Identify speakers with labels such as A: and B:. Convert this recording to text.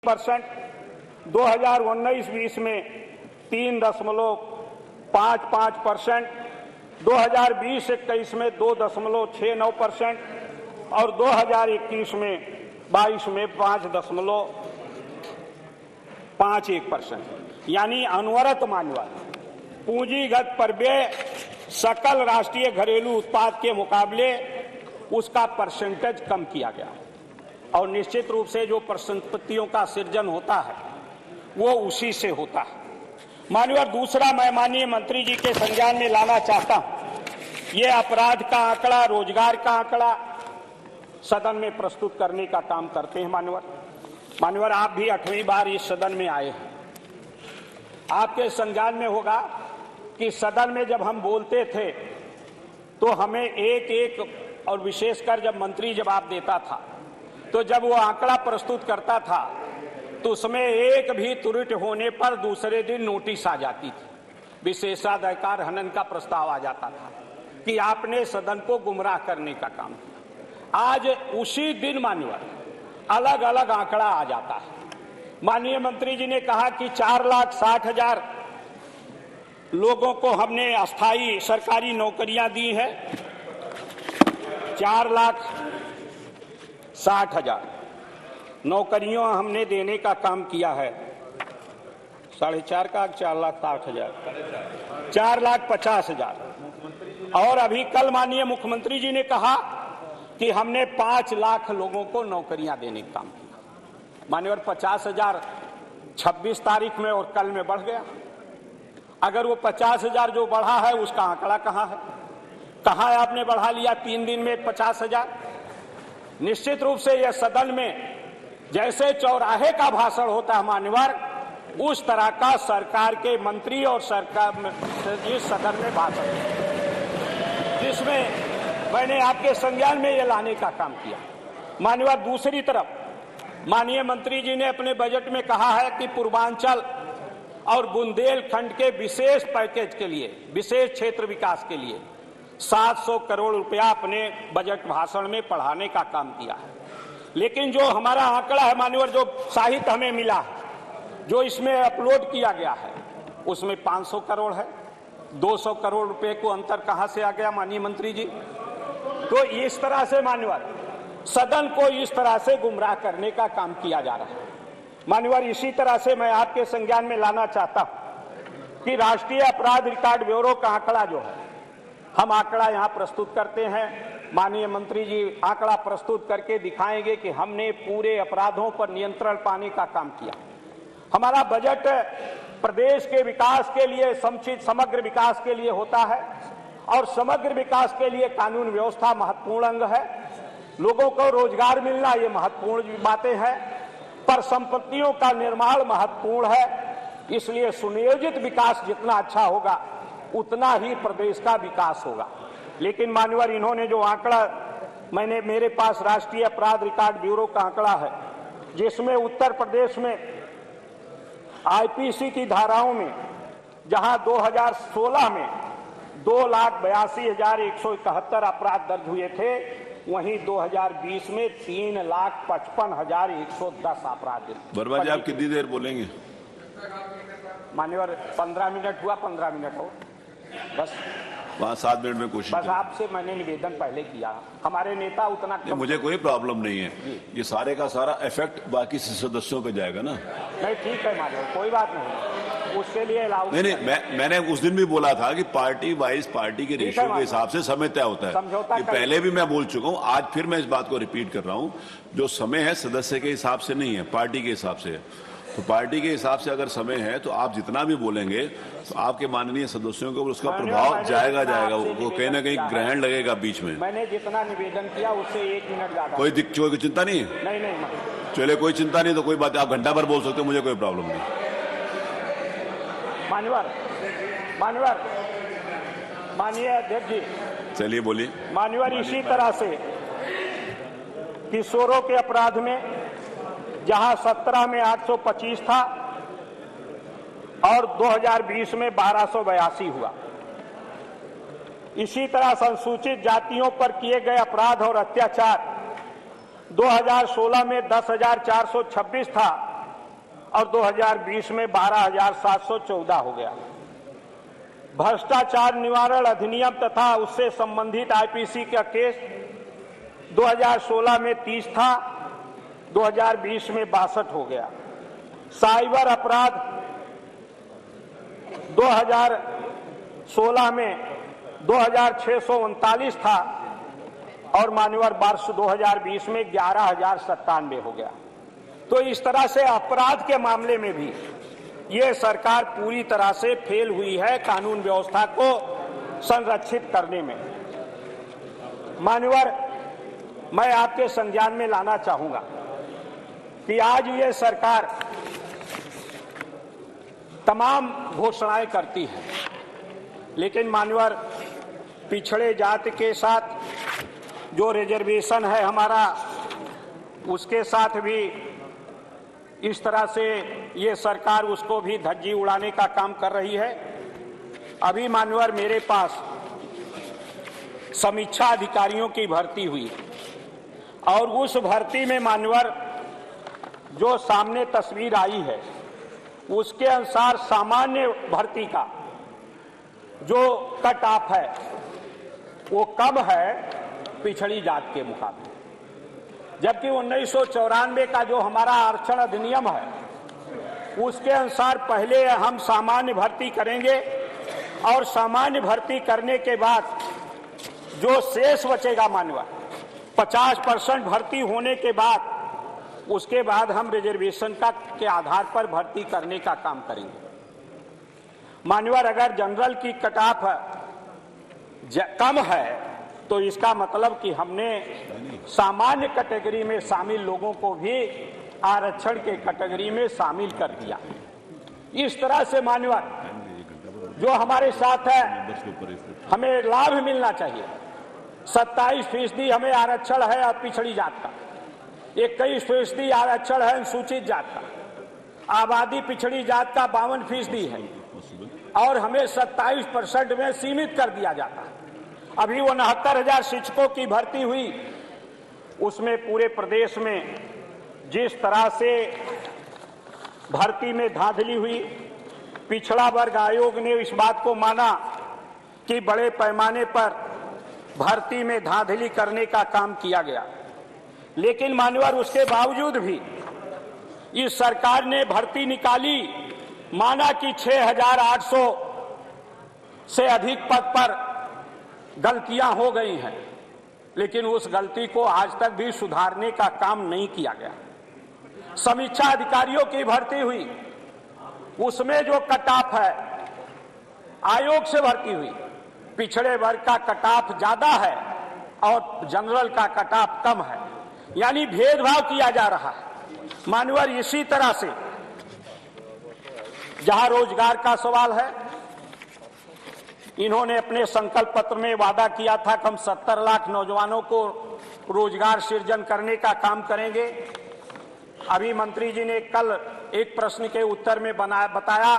A: %, 2019-20 में 3.55%, 2020-21 में 2.69% और 2021 में 22 में 5.51%। यानी अनवरत मानव पूंजीगत प्रव्यय सकल राष्ट्रीय घरेलू उत्पाद के मुकाबले उसका परसेंटेज कम किया गया और निश्चित रूप से जो परिसंपत्तियों का सृजन होता है वो उसी से होता है। माननीय दूसरा मैं माननीय मंत्री जी के संज्ञान में लाना चाहता हूं, ये अपराध का आंकड़ा, रोजगार का आंकड़ा सदन में प्रस्तुत करने का काम करते हैं। माननीय आप भी 8वीं बार इस सदन में आए हैं। आपके संज्ञान में होगा कि सदन में जब हम बोलते थे तो हमें एक और विशेषकर जब मंत्री जवाब देता था तो जब वो आंकड़ा प्रस्तुत करता था तो उसमें एक भी त्रुटि होने पर दूसरे दिन नोटिस आ जाती थी, विशेषाधिकार हनन का प्रस्ताव आ जाता था कि आपने सदन को गुमराह करने का काम किया। आज उसी दिन माननीय अलग अलग आंकड़ा आ जाता है। माननीय मंत्री जी ने कहा कि 4,60,000 लोगों को हमने अस्थायी सरकारी नौकरियां दी है। 4,60,000 नौकरियों हमने देने का काम किया है। 4.5 का 4,60,000, 4,50,000। और अभी कल माननीय मुख्यमंत्री जी ने कहा कि हमने 5 लाख लोगों को नौकरियां देने का काम किया। माननीय 50,000 26 तारीख में और कल में बढ़ गया। अगर वो 50,000 जो बढ़ा है उसका आंकड़ा कहाँ है? कहाँ है आपने बढ़ा लिया 3 दिन में 50,000? निश्चित रूप से यह सदन में जैसे चौराहे का भाषण होता है मान्यवर, उस तरह का सरकार के मंत्री और सरकार इस सदन में भाषण, जिसमें मैंने आपके संज्ञान में यह लाने का काम किया। मान्यवर दूसरी तरफ माननीय मंत्री जी ने अपने बजट में कहा है कि पूर्वांचल और बुंदेलखंड के विशेष पैकेज के लिए, विशेष क्षेत्र विकास के लिए 700 करोड़ रुपया अपने बजट भाषण में पढ़ाने का काम किया है। लेकिन जो हमारा आंकड़ा है मान्यवर, जो साहित्य हमें मिला है, जो इसमें अपलोड किया गया है, उसमें 500 करोड़ है। 200 करोड़ रुपए को अंतर कहां से आ गया माननीय मंत्री जी? तो इस तरह से मान्यवर सदन को इस तरह से गुमराह करने का काम किया जा रहा है। मान्यवर इसी तरह से मैं आपके संज्ञान में लाना चाहता हूं कि राष्ट्रीय अपराध रिकॉर्ड ब्यूरो का आंकड़ा जो है, हम आंकड़ा यहां प्रस्तुत करते हैं। माननीय मंत्री जी आंकड़ा प्रस्तुत करके दिखाएंगे कि हमने पूरे अपराधों पर नियंत्रण पाने का काम किया। हमारा बजट प्रदेश के विकास के लिए, समुचित समग्र विकास के लिए होता है और समग्र विकास के लिए कानून व्यवस्था महत्वपूर्ण अंग है। लोगों को रोजगार मिलना ये महत्वपूर्ण बातें हैं, पर संपत्तियों का निर्माण महत्वपूर्ण है। इसलिए सुनियोजित विकास जितना अच्छा होगा उतना ही प्रदेश का विकास होगा। लेकिन मान्यवर इन्होंने जो आंकड़ा, मेरे पास राष्ट्रीय अपराध रिकॉर्ड ब्यूरो का आंकड़ा है, जिसमें उत्तर प्रदेश में आईपीसी की धाराओं में जहां 2016 में 2,82,171 अपराध दर्ज हुए थे, वहीं 2020 में 3,55,110 अपराध।
B: वर्मा जी आप कितनी देर बोलेंगे?
A: मान्यवर 15 मिनट हुआ, 15 मिनट हो बस।
B: 7 मिनट में कोशिश
A: बस आपसे मैंने निवेदन पहले किया, हमारे नेता उतना
B: मुझे कोई प्रॉब्लम नहीं है। ये सारे का सारा इफेक्ट बाकी सदस्यों पे जाएगा ना।
A: नहीं ठीक है मान्यवर, कोई बात नहीं, उसके लिए
B: नहीं, मैंने उस दिन भी बोला था कि पार्टी वाइज पार्टी के रेशियो के हिसाब से समय तय होता है। ये पहले भी मैं बोल चुका हूँ, आज फिर मैं इस बात को रिपीट कर रहा हूँ। जो समय है सदस्य के हिसाब से नहीं है, पार्टी के हिसाब से है। तो पार्टी के हिसाब से अगर समय है तो आप जितना भी बोलेंगे तो आपके माननीय सदस्यों के ऊपर उसका प्रभाव जाएगा। वो कहीं ना कहीं ग्रहण लगेगा बीच में।
A: मैंने जितना निवेदन किया उससे 1 मिनट ज्यादा।
B: कोई चिंता नहीं है?
A: नहीं
B: चले कोई चिंता नहीं तो कोई बात, आप घंटा भर बोल सकते हो, मुझे कोई प्रॉब्लम नहीं।
A: माननीय अध्यक्ष जी,
B: चलिए बोलिए।
A: मान्यवर इसी तरह से किशोरों के अपराध में जहां 17 में 825 था और 2020 में 1282 हुआ। इसी तरह संसूचित जातियों पर किए गए अपराध और अत्याचार 2016 में 10,426 था और 2020 में 12,714 हो गया। भ्रष्टाचार निवारण अधिनियम तथा उससे संबंधित आईपीसी का केस 2016 में 30 था, 2020 में 62 हो गया। साइबर अपराध 2016 में 2,639 था और मान्यवर वर्ष 2020 में 11,097 हो गया। तो इस तरह से अपराध के मामले में भी ये सरकार पूरी तरह से फेल हुई है कानून व्यवस्था को संरक्षित करने में। मान्यवर, मैं आपके संज्ञान में लाना चाहूंगा कि आज ये सरकार तमाम घोषणाएं करती है, लेकिन मान्यवर पिछड़े जाति के साथ जो रिजर्वेशन है हमारा, उसके साथ भी इस तरह से ये सरकार उसको भी धज्जी उड़ाने का काम कर रही है। अभी मान्यवर मेरे पास समीक्षा अधिकारियों की भर्ती हुई और उस भर्ती में मान्यवर जो सामने तस्वीर आई है उसके अनुसार सामान्य भर्ती का जो कट ऑफ है वो कम है पिछड़ी जात के मुकाबले, जबकि 1994 का जो हमारा आरक्षण अधिनियम है उसके अनुसार पहले हम सामान्य भर्ती करेंगे और सामान्य भर्ती करने के बाद जो शेष बचेगा मान्यवर 50% भर्ती होने के बाद उसके बाद हम रिजर्वेशन का के आधार पर भर्ती करने का काम करेंगे। मान्यवर अगर जनरल की कट ऑफ कम है तो इसका मतलब कि हमने सामान्य कैटेगरी में शामिल लोगों को भी आरक्षण के कैटेगरी में शामिल कर दिया। इस तरह से मान्यवर जो हमारे साथ है हमें लाभ मिलना चाहिए। 27% हमें आरक्षण है पिछड़ी जात का, 21% आरक्षण है अनुसूचित जात का, आबादी पिछड़ी जात का 52% है और हमें 27% में सीमित कर दिया जाता है। अभी 69,000 शिक्षकों की भर्ती हुई, उसमें पूरे प्रदेश में जिस तरह से भर्ती में धांधली हुई, पिछड़ा वर्ग आयोग ने इस बात को माना कि बड़े पैमाने पर भर्ती में धांधली करने का काम किया गया, लेकिन मान्यवर उसके बावजूद भी इस सरकार ने भर्ती निकाली, माना कि 6,800 से अधिक पद पर गलतियां हो गई हैं, लेकिन उस गलती को आज तक भी सुधारने का काम नहीं किया गया। समीक्षा अधिकारियों की भर्ती हुई, उसमें जो कट ऑफ है आयोग से भर्ती हुई, पिछड़े वर्ग का कट ऑफ ज्यादा है और जनरल का कट ऑफ कम है, यानी भेदभाव किया जा रहा है। मान्यवर इसी तरह से जहां रोजगार का सवाल है, इन्होंने अपने संकल्प पत्र में वादा किया था कि हम 70 लाख नौजवानों को रोजगार सृजन करने का काम करेंगे। अभी मंत्री जी ने कल एक प्रश्न के उत्तर में बताया